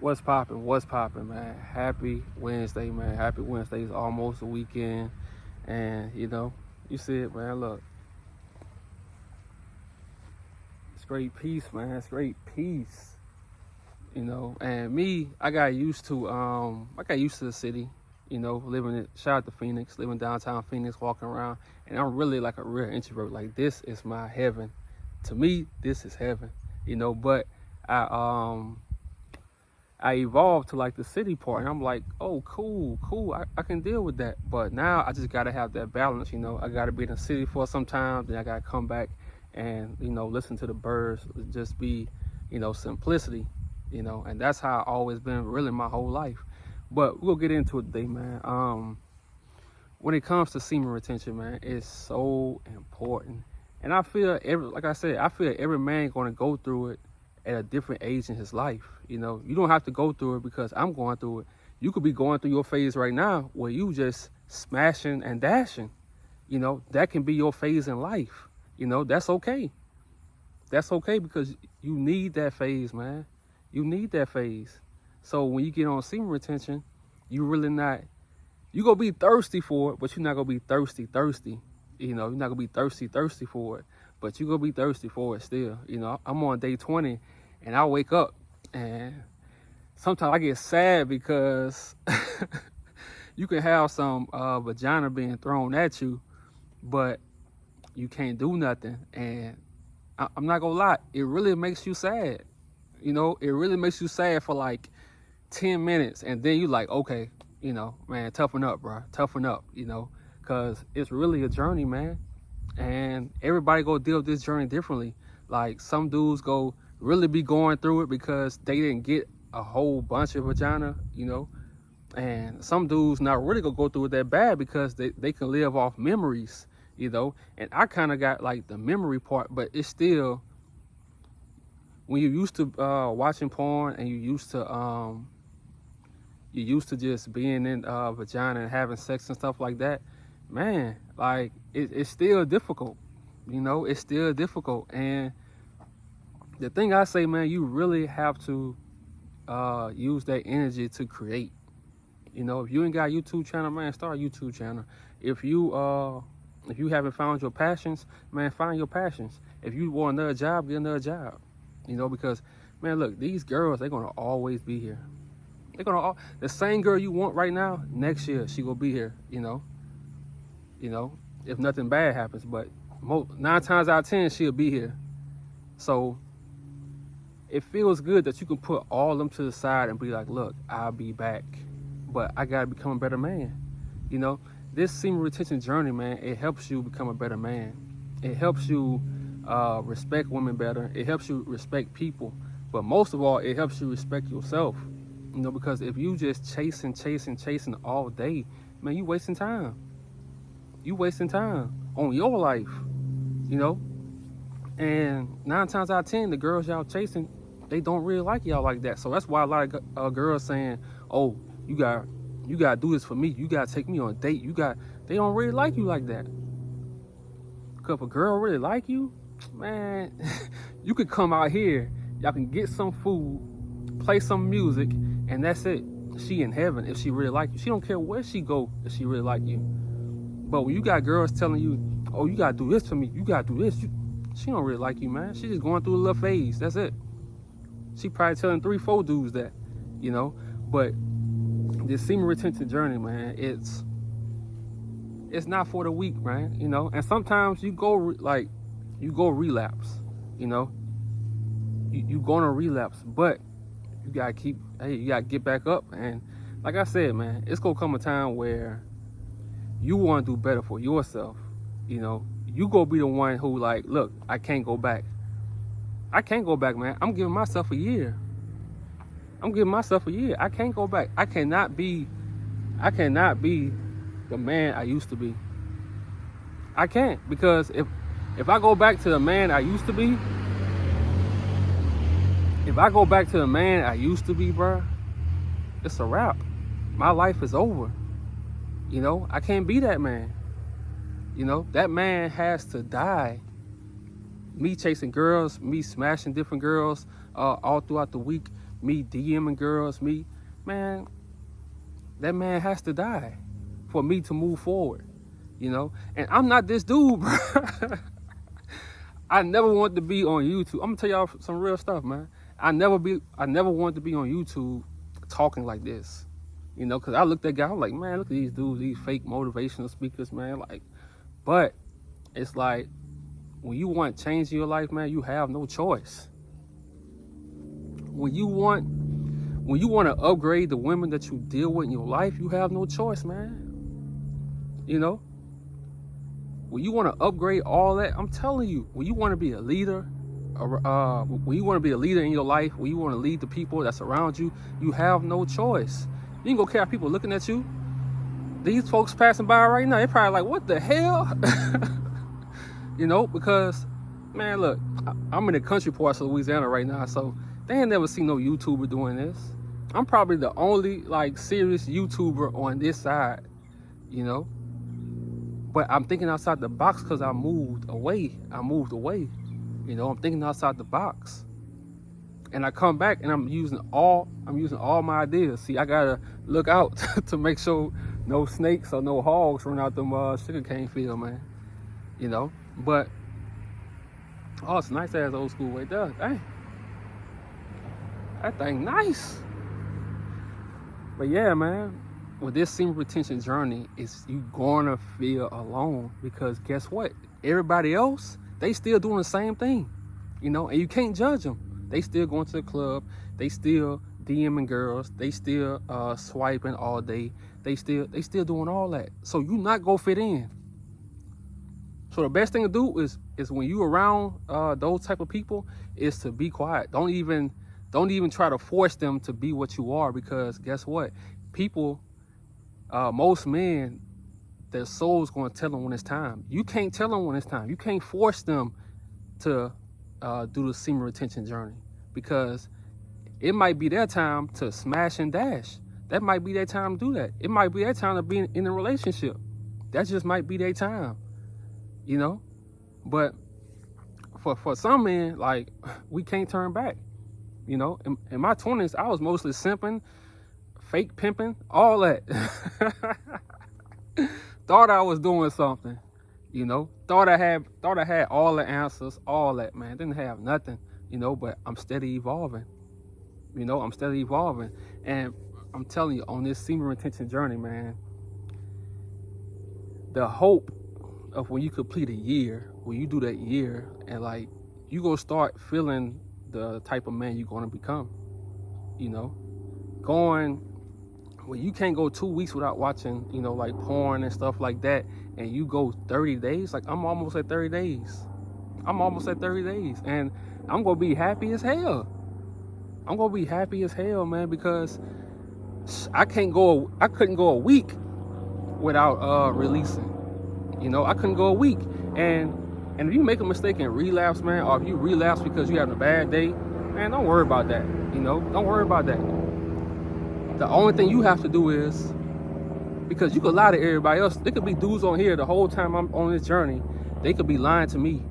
What's poppin'? What's poppin', man? Happy Wednesday, man. Happy Wednesday. It's almost a weekend. And, you see it, man. Look, it's great peace, man. It's great peace. And me, I got used to the city, living it. Shout out to Phoenix, living downtown Phoenix, walking around. And I'm really like a real introvert. Like, this is my heaven. To me, this is heaven, but I evolved to like the city part, and I'm like, oh, cool, I can deal with that. But now I just gotta have that balance, I gotta be in the city for some time, then I gotta come back and listen to the birds, just be, simplicity, and that's how I always been really my whole life. But we'll get into it today, man. When it comes to semen retention, man, it's so important, and I feel every man gonna go through it at a different age in his life. You don't have to go through it because I'm going through it. You could be going through your phase right now where you just smashing and dashing. That can be your phase in life. That's okay. That's okay because you need that phase, man. You need that phase. So when you get on semen retention, you're going to be thirsty for it, but you're not going to be thirsty. You're not going to be thirsty for it, but you're going to be thirsty for it still. I'm on day 20 and I wake up and sometimes I get sad because you can have some vagina being thrown at you, but you can't do nothing. And I'm not going to lie, it really makes you sad. It really makes you sad for like 10 minutes. And then you like, okay, man, toughen up, bro. Toughen up, because it's really a journey, man. And everybody go deal with this journey differently. Like some dudes go really be going through it because they didn't get a whole bunch of vagina, and some dudes not really gonna go through it that bad because they can live off memories, and I kind of got like the memory part, but it's still, when you're used to watching porn and you used to just being in vagina and having sex and stuff like that, man, like it's still difficult. It's still difficult. And the thing I say, man, you really have to use that energy to create. If you ain't got a YouTube channel, man, start a YouTube channel. If you haven't found your passions, man, find your passions. If you want another job, get another job. Because, man, look, these girls, they're gonna always be here. The same girl you want right now, next year she gonna be here. If nothing bad happens, but 9 times out of 10 she'll be here. So it feels good that you can put all of them to the side and be like, look, I'll be back, but I gotta become a better man. This semen retention journey, man, it helps you become a better man. It helps you respect women better. It helps you respect people, but most of all, it helps you respect yourself. Because if you just chasing all day, man, you wasting time. You wasting time on your life, And 9 times out of 10, the girls y'all chasing, they don't really like y'all like that. So that's why a lot of girls saying, "Oh, you got to do this for me. You got to take me on a date. They don't really like you like that." Because if a girl really like you, man, you could come out here, y'all can get some food, play some music, and that's it. She in heaven if she really like you. She don't care where she go if she really like you. But when you got girls telling you, "Oh, you gotta do this for me. You gotta do this," she don't really like you, man. She just going through a little phase. That's it. She probably telling 3-4 dudes that, But this semen retention journey, man, it's not for the weak, man. And sometimes you go relapse. You gonna relapse, but you gotta get back up. And like I said, man, it's gonna come a time where you want to do better for yourself. You gonna be the one who like, look, I can't go back. I can't go back, man. I'm giving myself a year. I can't go back. I cannot be the man I used to be. I can't, because if I go back to the man I used to be, bro, it's a wrap. My life is over. I can't be that man. That man has to die. Me chasing girls, me smashing different girls all throughout the week, me DMing girls, man, that man has to die for me to move forward, you know? And I'm not this dude, bro. I never wanted to be on YouTube. I'm gonna tell y'all some real stuff, man. I never wanted to be on YouTube talking like this, you know, because I looked at that guy, I'm like, man, look at these dudes, these fake motivational speakers, man. Like, but it's like, when you want change in your life, man, you have no choice. When you want to upgrade the women that you deal with in your life, you have no choice, man. You know? When you want to upgrade all that, I'm telling you, when you want to be a leader, when you want to be a leader in your life, when you want to lead the people that's around you, you have no choice. You ain't gonna care if people looking at you. These folks passing by right now, they're probably like, what the hell? You know, because, man, look, I'm in the country parts of Louisiana right now, so they ain't never seen no YouTuber doing this. I'm probably the only, like, serious YouTuber on this side, you know? But I'm thinking outside the box because I moved away. You know, I'm thinking outside the box. And I come back and I'm using all my ideas. See, I gotta look out to make sure no snakes or no hogs run out them sugarcane field, man. You know? But, oh, it's a nice ass old school way there. Dang. That thing nice. But yeah, man, with this semen retention journey, you gonna feel alone, because guess what? Everybody else, they still doing the same thing, you know, and you can't judge them. They still going to the club. They still DMing girls. They still swiping all day. They still doing all that. So you not gonna fit in. So the best thing to do is when you around those type of people is to be quiet. Don't even try to force them to be what you are, because guess what? People, most men, their soul's going to tell them when it's time. You can't tell them when it's time. You can't force them to do the semen retention journey, because it might be their time to smash and dash. That might be their time to do that. It might be their time to be in a relationship. That just might be their time. You know, but for some men, like, we can't turn back. You know, in my 20s, I was mostly simping, fake pimping, all that. Thought I was doing something, you know. Thought I had all the answers, all that, man. Didn't have nothing, you know. But I'm steady evolving. You know, I'm steady evolving, and I'm telling you, on this semen retention journey, man, the hope of when you complete a year, when you do that year, and like, you gonna start feeling the type of man you're gonna become. You know, when you can't go 2 weeks without watching, you know, like porn and stuff like that, and you go 30 days, like I'm almost at 30 days. And I'm gonna be happy as hell. Man, because I couldn't go a week without releasing. You know, I couldn't go a week. And if you make a mistake and relapse, man, or if you relapse because you having a bad day, man, don't worry about that. You know, don't worry about that. The only thing you have to do is, because you could lie to everybody else. There could be dudes on here the whole time I'm on this journey. They could be lying to me,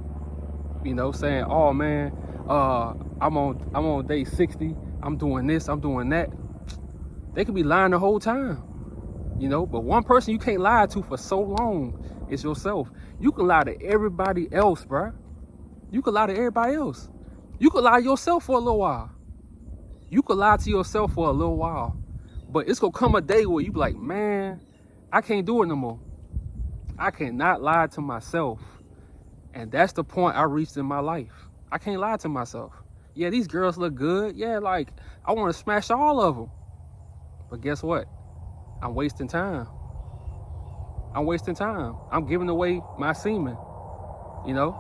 you know, saying, oh man, I'm on day 60. I'm doing this, I'm doing that. They could be lying the whole time, you know. But one person you can't lie to for so long is yourself. You can lie to everybody else, bruh. You can lie to everybody else. You could lie to yourself for a little while. But it's gonna come a day where you be like, man, I can't do it no more. I cannot lie to myself. And that's the point I reached in my life. I can't lie to myself. Yeah, these girls look good. Yeah, like, I want to smash all of them. But guess what? I'm wasting time. I'm giving away my semen. You know?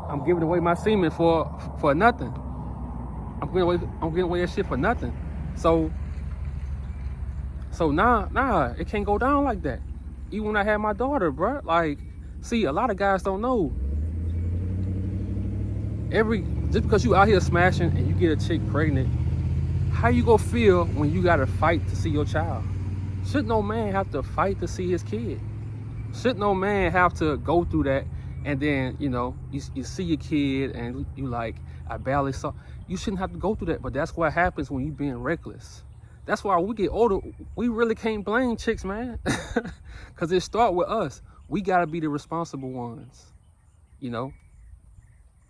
I'm giving away my semen for nothing. I'm giving away that shit for nothing. So nah, it can't go down like that. Even when I had my daughter, bro. Like, see, a lot of guys don't know. Just because you out here smashing and you get a chick pregnant, how you gonna feel when you gotta fight to see your child? Should no man have to fight to see his kid? Should no man have to go through that, and then, you know, you see your kid and you like, I barely saw. You shouldn't have to go through that, but that's what happens when you being reckless. That's why when we get older, we really can't blame chicks, man. Because it start with us. We got to be the responsible ones, you know?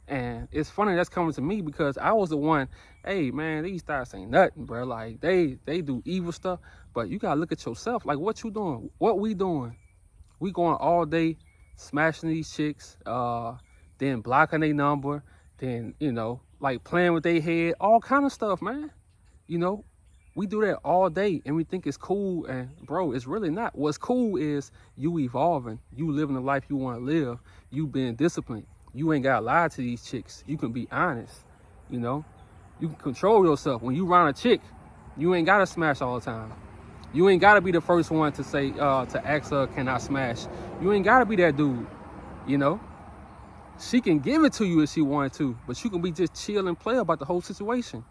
And it's funny that's coming to me because I was the one, hey, man, these thoughts ain't nothing, bro. Like, they do evil stuff, but you got to look at yourself. Like, what you doing? What we doing? We going all day smashing these chicks, then blocking their number, then, you know, like playing with their head, all kind of stuff, man. You know, we do that all day and we think it's cool, and bro, it's really not. What's cool is you evolving, you living the life you want to live, you being disciplined. You ain't got to lie to these chicks. You can be honest, you know. You can control yourself. When you around a chick, you ain't got to smash all the time. You ain't got to be the first one to say, to ask her, can I smash? You ain't got to be that dude, you know. She can give it to you if she wanted to, but you can be just chill and play about the whole situation.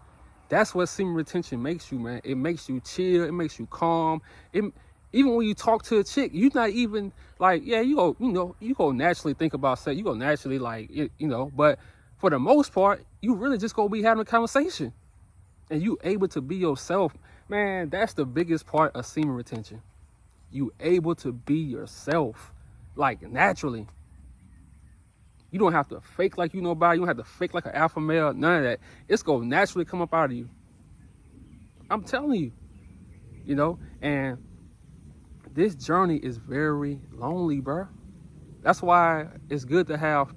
That's what semen retention makes you, man. It makes you chill. It makes you calm. Even when you talk to a chick, you're not even like, yeah, you go naturally think about sex. You go naturally like, you know, but for the most part, you really just go be having a conversation and you able to be yourself. Man, that's the biggest part of semen retention. You able to be yourself, like naturally. You don't have to fake like you nobody. You don't have to fake like an alpha male. None of that. It's going to naturally come up out of you. I'm telling you, you know, and this journey is very lonely, bro. That's why it's good to have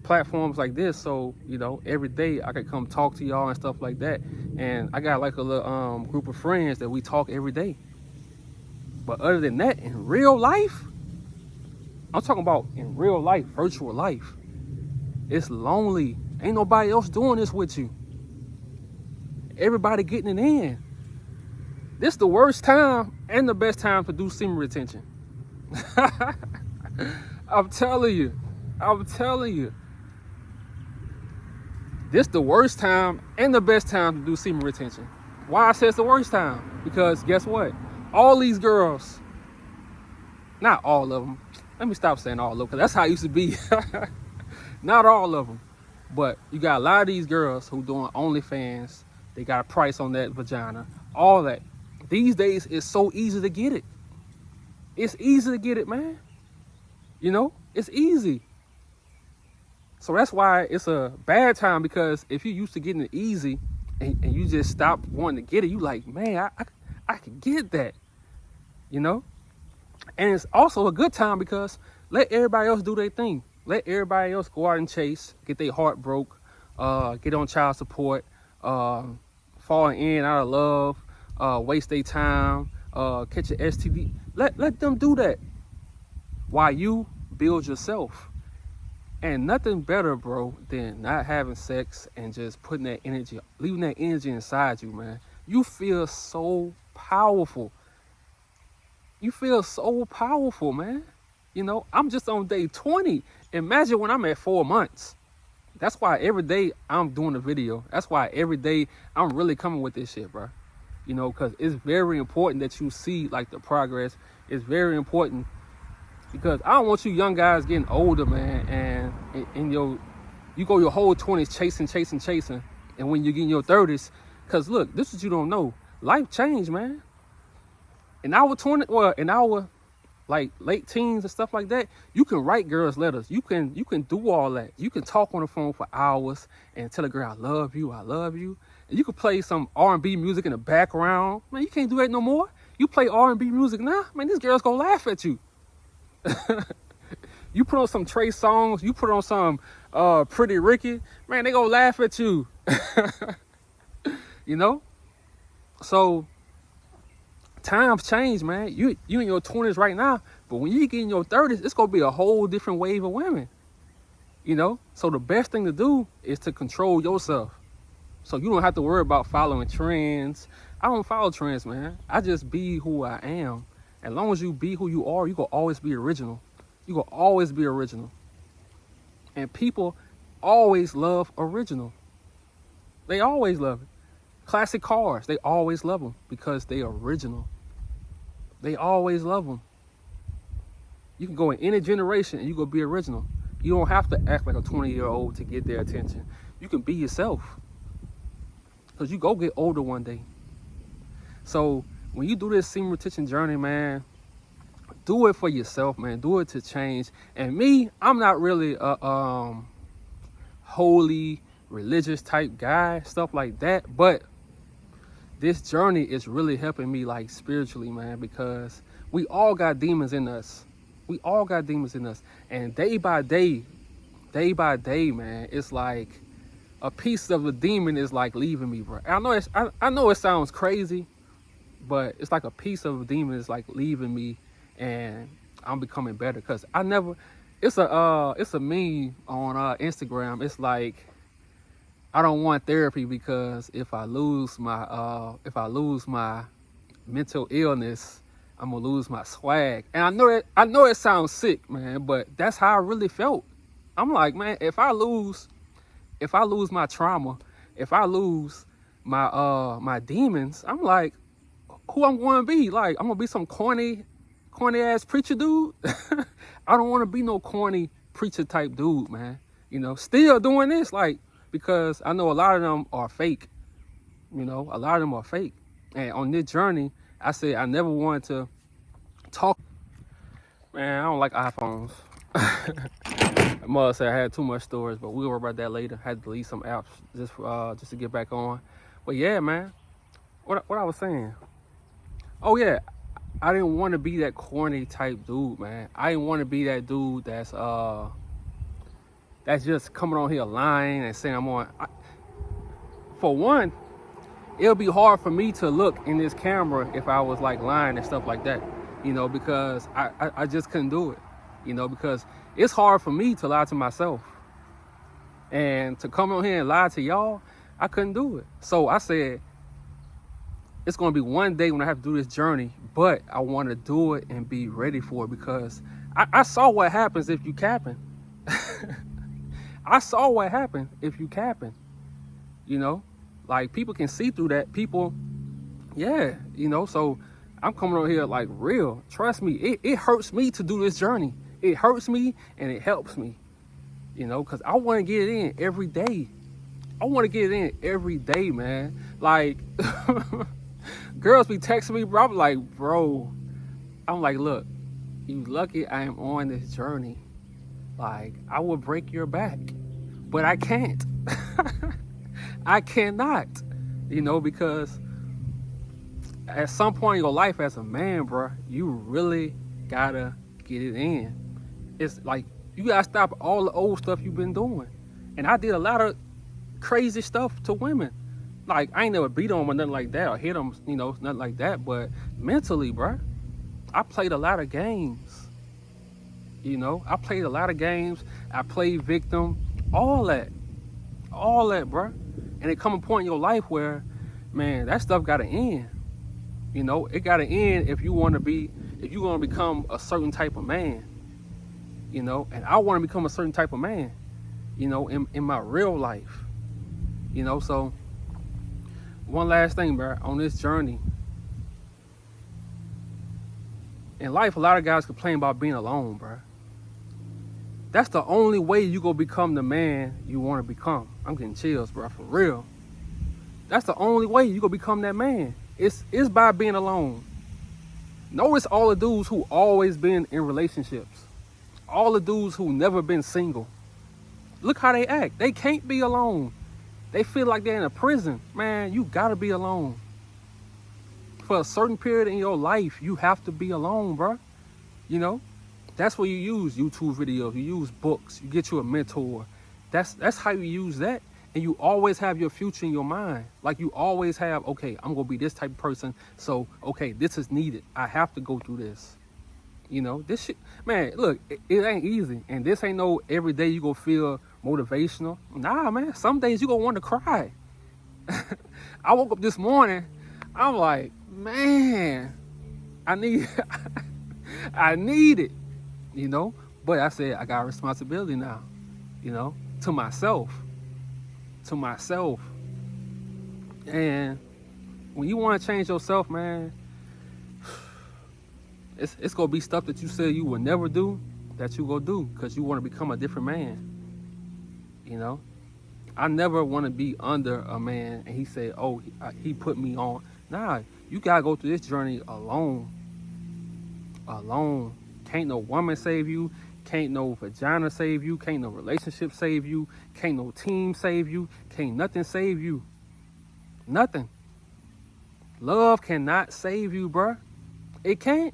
platforms like this. So, you know, every day I can come talk to y'all and stuff like that. And I got like a little group of friends that we talk every day. But other than that, in real life, I'm talking about in real life, virtual life, it's lonely. Ain't nobody else doing this with you. Everybody getting it in. This the worst time and the best time to do semen retention. I'm telling you. This the worst time and the best time to do semen retention. Why I say it's the worst time? Because guess what? All these girls, not all of them. Let me stop saying all of them, because that's how it used to be. Not all of them. But you got a lot of these girls who doing OnlyFans. They got a price on that vagina. All that. These days, it's so easy to get it. It's easy to get it, man. You know? It's easy. So that's why it's a bad time, because if you're used to getting it easy and you just stop wanting to get it, you like, man, I can get that. You know? And it's also a good time because let everybody else do their thing. Let everybody else go out and chase, get their heart broke, get on child support, falling in out of love, waste their time, catch an STD. Let them do that while you build yourself. And nothing better, bro, than not having sex and just putting that energy, leaving that energy inside you, man. You feel so powerful. You feel so powerful, man. You know, I'm just on day 20. Imagine when I'm at 4 months. That's why every day I'm doing a video. That's why every day I'm really coming with this shit, bro. You know, because it's very important that you see, like, the progress. It's very important because I don't want you young guys getting older, man, and you go your whole 20s chasing. And when you get in your 30s, because look, this is what you don't know. Life changed, man. In our like late teens and stuff like that, you can write girls letters. You can do all that. You can talk on the phone for hours and tell a girl, I love you. And you can play some R&B music in the background. Man, you can't do that no more. You play R&B music now, man, these girls gonna laugh at you. You put on some Trey songs, you put on some Pretty Ricky, man, they gonna laugh at you. You know? So times change, man. You in your 20s right now, but when you get in your 30s, it's gonna be a whole different wave of women. You know? So the best thing to do is to control yourself. So you don't have to worry about following trends. I don't follow trends, man. I just be who I am. As long as you be who you are, you gonna always be original. You gonna always be original. And people always love original. They always love it. Classic cars, they always love them because they original. They always love them. You can go in any generation and you gonna be original. You don't have to act like a 20-year-old to get their attention. you can be yourself. Because you go get older one day. So when you do this semen retention journey, man, do it for yourself, man. Do it to change. And me, I'm not really a holy, religious type guy, stuff like that. But this journey is really helping me, like, spiritually, man, because we all got demons in us. We all got demons in us. And day by day, man, it's like a piece of the demon is like leaving me, bro. I know it sounds crazy, but it's like a piece of a demon is like leaving me, and I'm becoming better. Cause it's a meme on Instagram. It's like, I don't want therapy because if I lose my mental illness, I'm gonna lose my swag. And I know it sounds sick, man, but that's how I really felt. I'm like, man, if I lose my trauma, if I lose my demons, I'm like, who I'm going to be? Like, I'm gonna be some corny ass preacher dude. I don't want to be no corny preacher type dude, man. You know, still doing this, like, because I know a lot of them are fake. You know, a lot of them are fake. And on this journey, I said I never wanted to talk. Man, I don't like iPhones. Mother said I had too much storage, but we'll worry about that later. Had to delete some apps just to get back on. But yeah, man, what I was saying. Oh yeah, I didn't want to be that corny type dude, man. I didn't want to be that dude that's just coming on here lying and saying I'm on. For one, it'll be hard for me to look in this camera if I was like lying and stuff like that, you know, because I just couldn't do it, you know, because it's hard for me to lie to myself. And to come on here and lie to y'all, I couldn't do it. So I said, it's going to be one day when I have to do this journey, but I want to do it and be ready for it, because I saw what happens if you capping. I saw what happened if you capping, you know, like people can see through that. People, yeah, you know, so I'm coming over here like real. Trust me, it hurts me to do this journey. It hurts me and it helps me, you know, because I want to get it in every day. I want to get it in every day, man. Like, girls be texting me, bro. I'm like, bro, look, you lucky I am on this journey. Like, I will break your back, but I can't. I cannot, you know, because at some point in your life as a man, bro, you really gotta get it in. It's like, you gotta stop all the old stuff you've been doing. And I did a lot of crazy stuff to women. Like, I ain't never beat them or nothing like that, or hit them, you know, nothing like that. But mentally, bro, I played a lot of games. You know, I played a lot of games. I played victim, all that, bro. And it come a point in your life where, man, that stuff gotta end. You know, it gotta end if you want to become a certain type of man. You know, and I want to become a certain type of man, you know, in my real life. You know, so one last thing, bro, on this journey. In life, a lot of guys complain about being alone, bro. That's the only way you gonna become the man you want to become. I'm getting chills, bro, for real. That's the only way you gonna become that man. It's by being alone. Notice all the dudes who always been in relationships. All the dudes who never been single. Look how they act. They can't be alone. They feel like they're in a prison. Man, you gotta be alone. For a certain period in your life, you have to be alone, bro. You know? That's where you use YouTube videos, you use books, you get you a mentor. That's how you use that. And you always have your future in your mind. Like, you always have, okay, I'm gonna be this type of person. So, okay, this is needed. I have to go through this. You know, this shit, man, look, it ain't easy. And this ain't no every day you gonna feel motivational. Nah, man, some days you gonna want to cry. I woke up this morning, I'm like, man, I need it. You know, but I said I got a responsibility now, you know, to myself. And when you want to change yourself, man, it's gonna be stuff that you said you would never do that you go do, because you want to become a different man, you know. I never want to be under a man and he said, oh, he put me on. Nah, you gotta go through this journey alone. Alone. Can't no woman save you. Can't no vagina save you. Can't no relationship save you. Can't no team save you. Can't nothing save you. Nothing. Love cannot save you, bruh. It can't.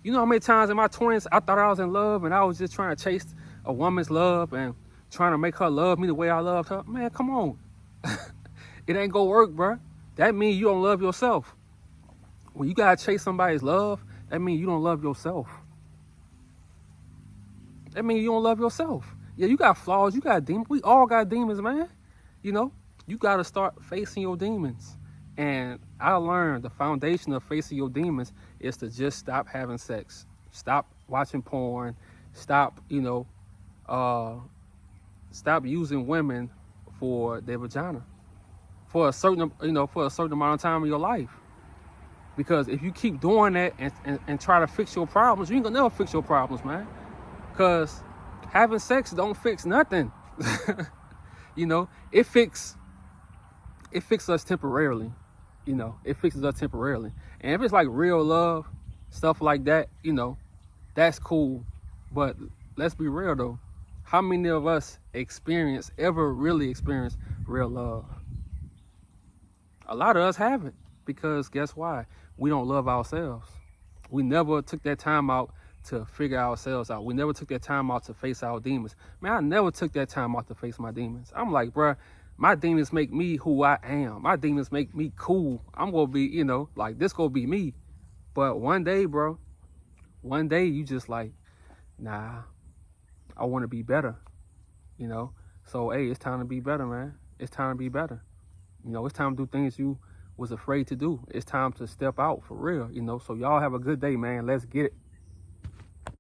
You know how many times in my 20s I thought I was in love and I was just trying to chase a woman's love and trying to make her love me the way I loved her? Man, come on. It ain't gonna work, bruh. That means you don't love yourself. When you gotta chase somebody's love, that means you don't love yourself. That means you don't love yourself. Yeah, you got flaws, you got demons. We all got demons, man. You know, you gotta start facing your demons. And I learned the foundation of facing your demons is to just stop having sex. Stop watching porn. Stop, stop using women for their vagina. For a certain amount of time of your life. Because if you keep doing that and try to fix your problems, you ain't gonna never fix your problems, man. Because having sex don't fix nothing. It fixes us temporarily. It fixes us temporarily. And if it's like real love, stuff like that, that's cool. But let's be real though. How many of us ever really experience real love? A lot of us haven't. Because guess why? We don't love ourselves. We never took that time out to figure ourselves out. We never took that time out to face our demons. Man, I never took that time out to face my demons. I'm like, bruh, my demons make me who I am. My demons make me cool. I'm going to be, like this going to be me. But one day, bro, you just like, nah, I want to be better, So, hey, it's time to be better, man. It's time to be better. It's time to do things you was afraid to do. It's time to step out for real, So y'all have a good day, man. Let's get it.